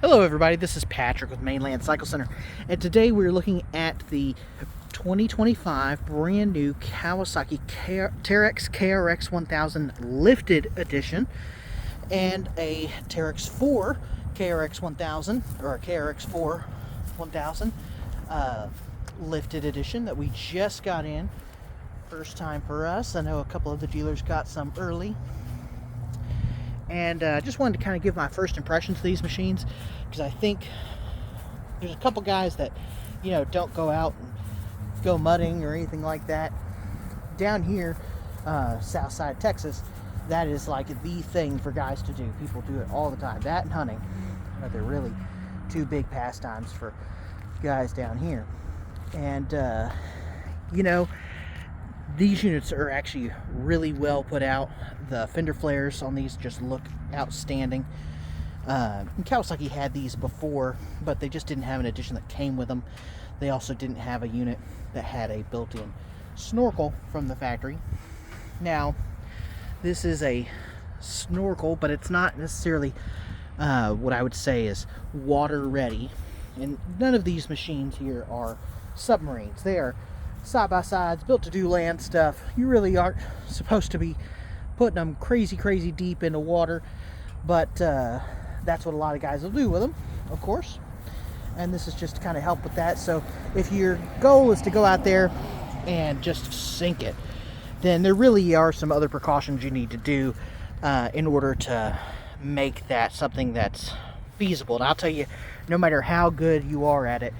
Hello everybody, this is Patrick with Mainland Cycle Center, and today we're looking at the 2025 brand new Kawasaki Terex KRX 1000 Lifted Edition and a Terex 4 KRX 1000 or a KRX 4 1000 Lifted Edition that we just got in. First time for us. I know a couple of the dealers got some early. And just wanted to kind of give my first impressions of these machines, because I think there's a couple guys that, don't go out and go mudding or anything like that. Down here, south side Texas, that is like the thing for guys to do. People do it all the time. That and hunting. They're really two big pastimes for guys down here. And, these units are actually really well put out. The fender flares on these just look outstanding. Kawasaki had these before, but they just didn't have an edition that came with them. They also didn't have a unit that had a built-in snorkel from the factory. Now, this is a snorkel, but it's not necessarily what I would say is water ready. And none of these machines here are submarines. They are side-by-sides, built to do land stuff. You really aren't supposed to be putting them crazy deep into water, but that's what a lot of guys will do with them, of course. And this is just to kind of help with that. So if your goal is to go out there and just sink it, then there really are some other precautions you need to do in order to make that something that's feasible. And I'll tell you, no matter how good you are at it,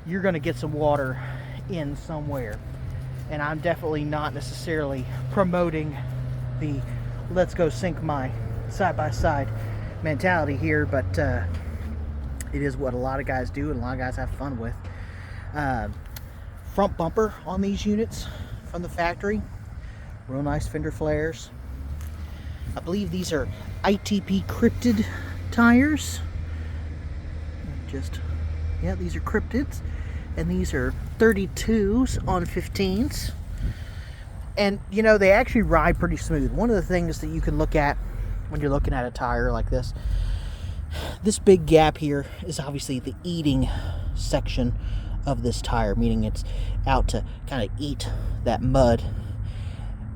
you're going to get some water in somewhere. And I'm definitely not necessarily promoting the let's go sink my side-by-side mentality here, but it is what a lot of guys do and a lot of guys have fun with. Front bumper on these units from the factory, real nice fender flares. I believe these are ITP cryptid tires. These are cryptids. And these are 32s on 15s. And, they actually ride pretty smooth. One of the things that you can look at when you're looking at a tire like this big gap here is obviously the eating section of this tire, meaning it's out to kind of eat that mud.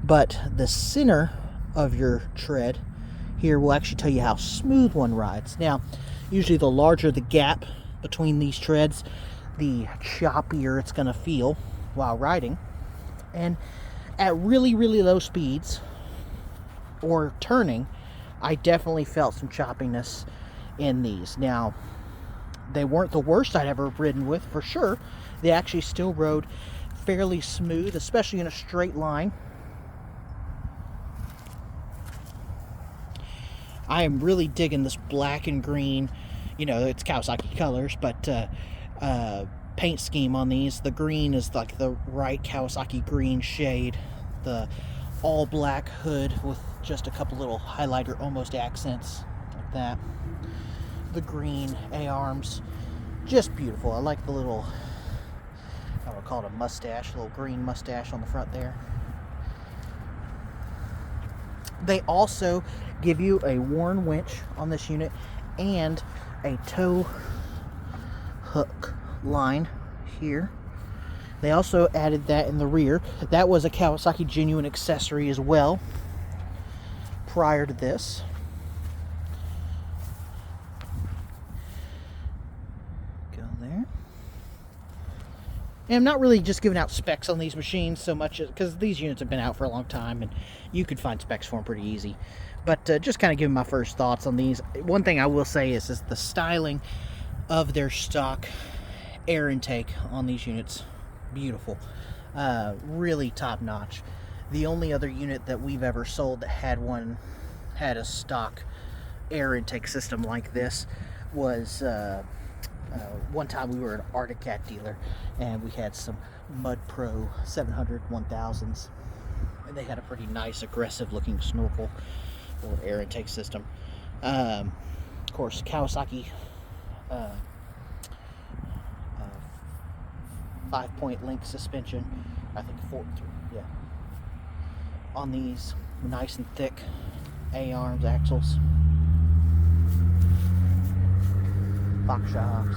But the center of your tread here will actually tell you how smooth one rides. Now, usually the larger the gap between these treads, the choppier it's going to feel while riding. And at really low speeds or turning, I definitely felt some choppiness in these. Now, they weren't the worst I'd ever ridden with, for sure. They actually still rode fairly smooth, especially in a straight line. I am really digging this black and green, it's Kawasaki colors, but paint scheme on these. The green is like the right Kawasaki green shade. The all black hood with just a couple little highlighter almost accents like that. The green A-arms, just beautiful. I like the little, I would call it a mustache, little green mustache on the front there. They also give you a worn winch on this unit and a tow hook line here. They also added that in the rear. That was a Kawasaki genuine accessory as well prior to this. Go there. And I'm not really just giving out specs on these machines so much because these units have been out for a long time and you could find specs for them pretty easy. But just kind of giving my first thoughts on these. One thing I will say is the styling of their stock air intake on these units, beautiful, really top notch. The only other unit that we've ever sold that had a stock air intake system like this was one time we were an Arctic Cat dealer and we had some Mud Pro 700 1000s, and they had a pretty nice aggressive looking snorkel or air intake system. Of course, Kawasaki 5-point link suspension, I think on these nice and thick A-arms axles. box shops.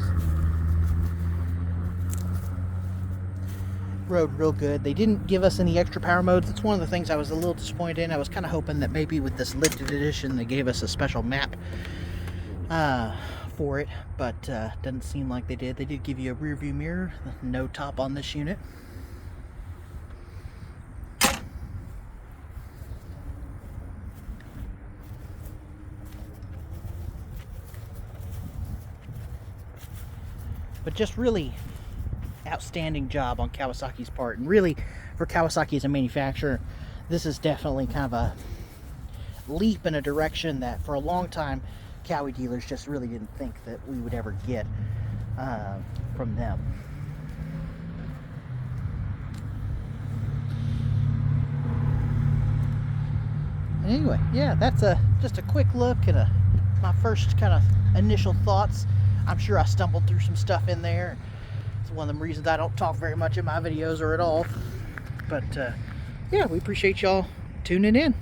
Rode real good. They didn't give us any extra power modes. That's one of the things I was a little disappointed in. I was kind of hoping that maybe with this limited edition they gave us a special map for it, but doesn't seem like they did. They did give you a rear view mirror. No top on this unit. But just really outstanding job on Kawasaki's part, and really for Kawasaki as a manufacturer, this is definitely kind of a leap in a direction that for a long time Kawi dealers just really didn't think that we would ever get from them. Anyway, yeah, that's just a quick look at my first kind of initial thoughts. I'm sure I stumbled through some stuff in there. It's one of the reasons I don't talk very much in my videos or at all. But yeah, we appreciate y'all tuning in.